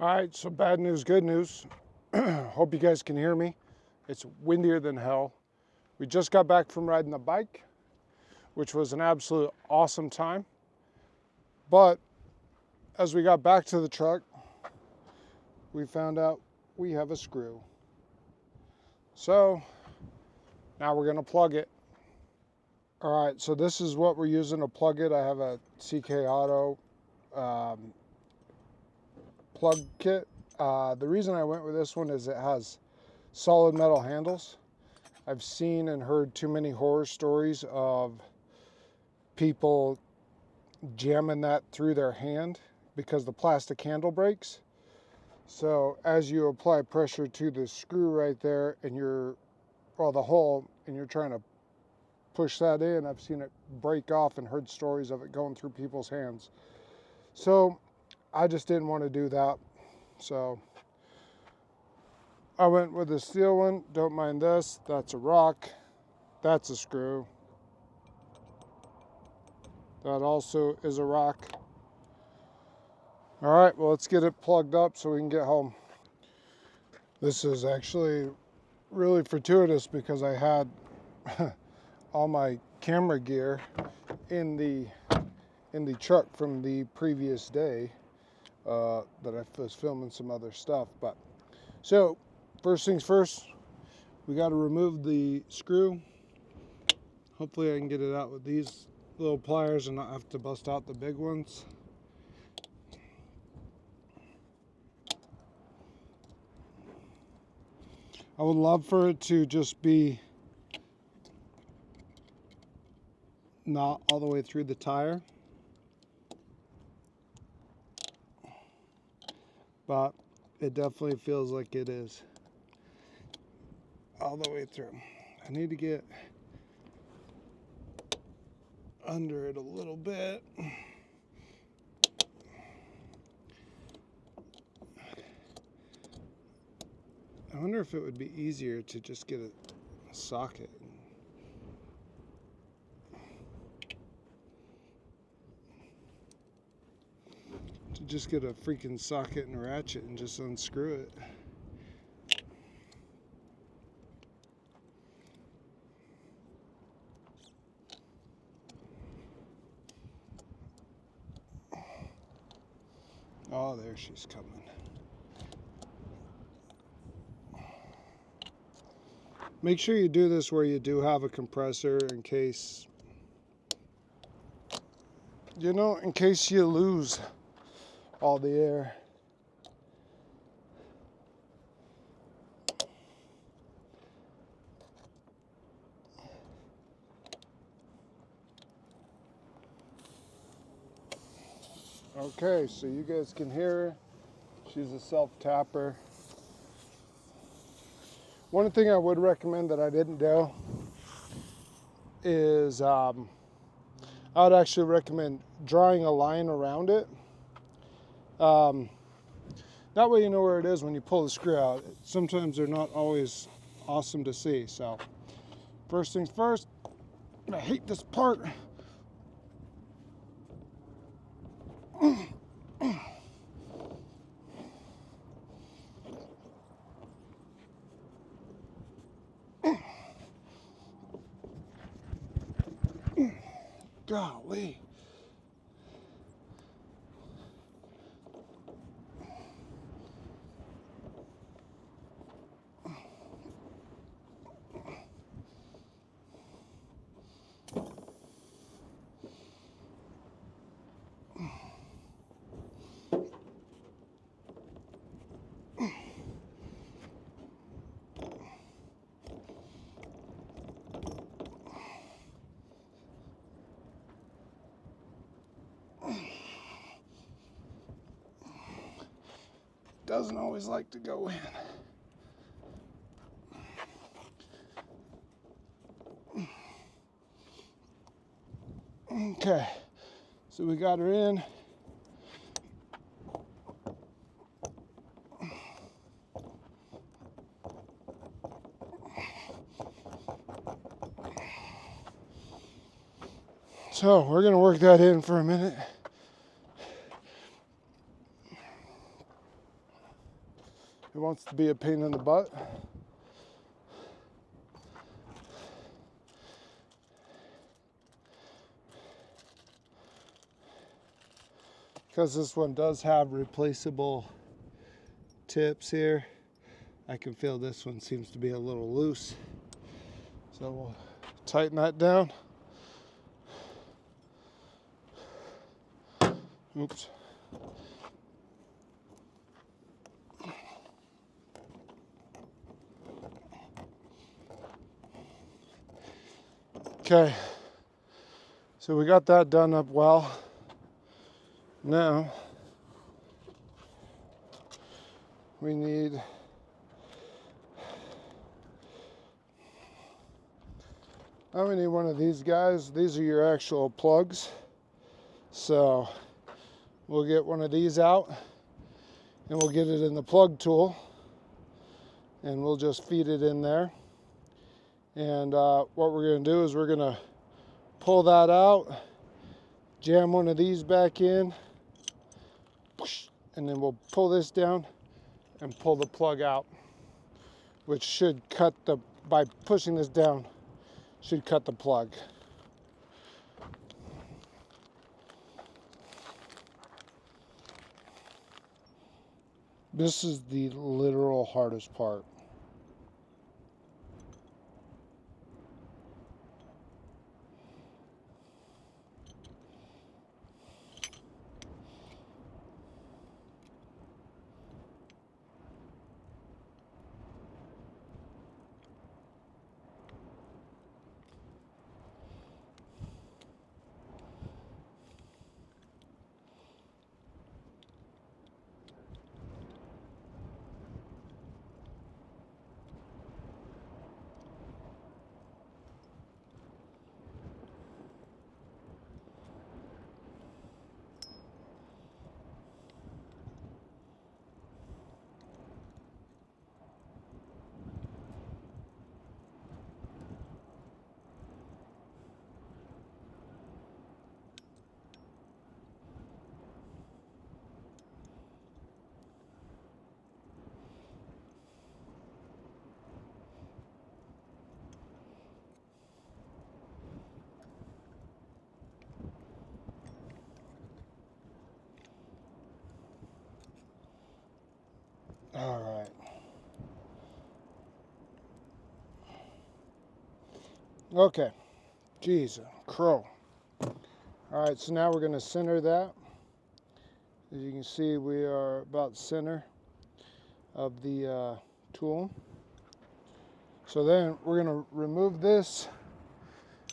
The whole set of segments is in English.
All right, so bad news, good news. Hope you guys can hear me. It's windier than hell. We just got back from riding the bike, which was an absolute awesome time. But as we got back to the truck, we found out we have a screw. So now we're gonna plug it. All right, so this is what we're using to plug it. I have a CK Auto plug kit. The reason I went with this one is it has solid metal handles. I've seen and heard too many horror stories of people jamming that through their hand because the plastic handle breaks. So as you apply pressure to the screw right there and the hole, and you're trying to push that in, I've seen it break off and heard stories of it going through people's hands. So I just didn't want to do that. So I went with the steel one. Don't mind this. That's a rock. That's a screw. That also is a rock. All right, well, let's get it plugged up so we can get home. This is actually really fortuitous because I had all my camera gear in the truck from the previous day that I was filming some other stuff. But so first things first, we got to remove the screw. Hopefully I can get it out with these little pliers and not have to bust out the big ones. I would love for it to just be not all the way through the tire, but it definitely feels like it is all the way through. I need to get under it a little bit. I wonder if it would be easier to just get a socket. To just get a freaking socket and ratchet and just unscrew it. Oh, there she's coming. Make sure you do this where you do have a compressor in case, in case you lose all the air. Okay, so you guys can hear her. She's a self-tapper. One thing I would recommend that I didn't do is I would actually recommend drawing a line around it. That way you know where it is when you pull the screw out. Sometimes they're not always awesome to see. So first things first, I hate this part. Golly. Doesn't always like to go in. Okay, so we got her in. So we're gonna work that in for a minute. It wants to be a pain in the butt. Because this one does have replaceable tips here, I can feel this one seems to be a little loose. So we'll tighten that down. Oops. Okay, so we got that done up well. Now we need one of these guys. These are your actual plugs. So we'll get one of these out and we'll get it in the plug tool and we'll just feed it in there. And what we're going to do is we're going to pull that out, jam one of these back in, and then we'll pull this down and pull the plug out, which should cut by pushing this down, should cut the plug. This is the literal hardest part. All right. Okay. Jeez, crow. All right, so now we're going to center that. As you can see, we are about center of the tool. So then we're going to remove this,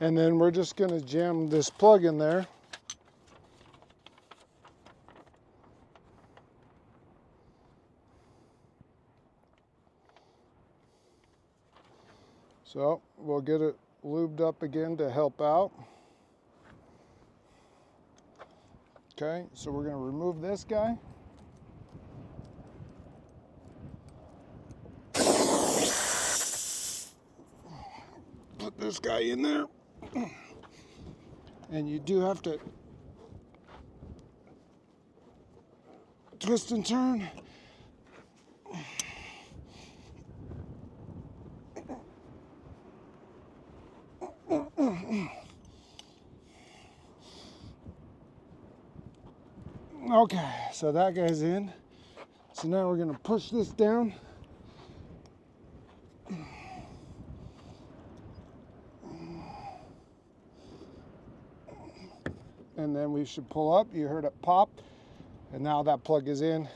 and then we're just going to jam this plug in there. So we'll get it lubed up again to help out. Okay, so we're going to remove this guy. Put this guy in there. And you do have to twist and turn. Okay, so that guy's in. So now we're going to push this down. And then we should pull up. You heard it pop. And now that plug is in.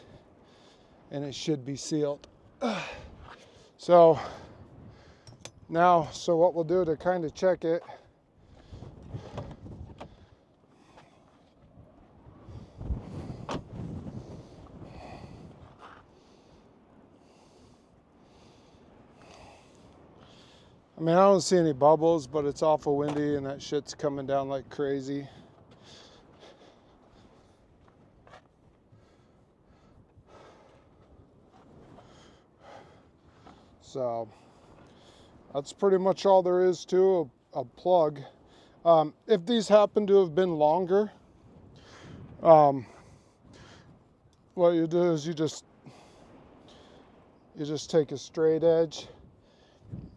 And it should be sealed. So now, what we'll do to kind of check it, I mean, I don't see any bubbles, but it's awful windy and that shit's coming down like crazy. So that's pretty much all there is to a plug. If these happen to have been longer, what you do is you just you just take a straight edge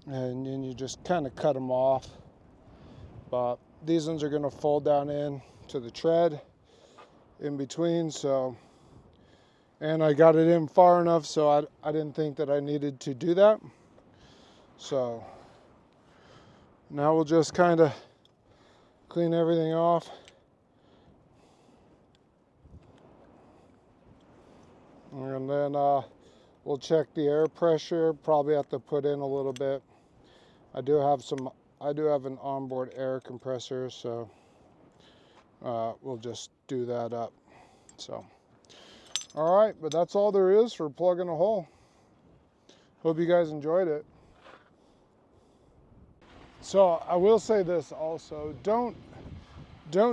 and then you just kind of cut them off. But these ones are going to fold down in to the tread in between. So, and I got it in far enough so I didn't think that I needed to do that. So now we'll just kind of clean everything off. And then we'll check the air pressure. Probably have to put in a little bit. I do have an onboard air compressor, so we'll just do that up. So, all right, but that's all there is for plugging a hole. Hope you guys enjoyed it. So I will say this also, don't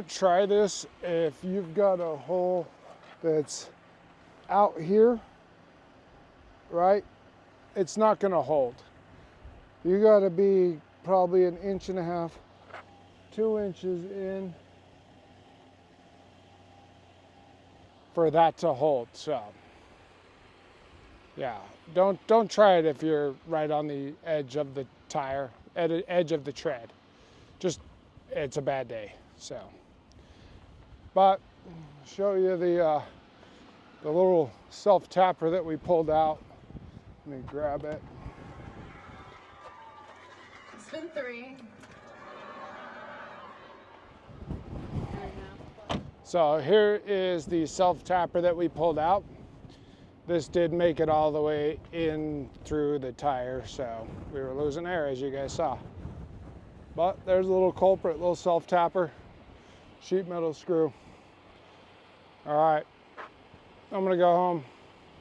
try this if you've got a hole that's out here, right? It's not gonna hold. You gotta be probably 1.5 inches, 2 inches in for that to hold. So yeah, don't try it if you're right on the edge of the tire, at the edge of the tread. Just, it's a bad day. So, but show you the little self tapper that we pulled out. Let me grab it. It's been 3. So here is the self tapper that we pulled out. This did make it all the way in through the tire, so we were losing air, as you guys saw. But there's a little culprit, little self tapper, sheet metal screw. All right, I'm gonna go home.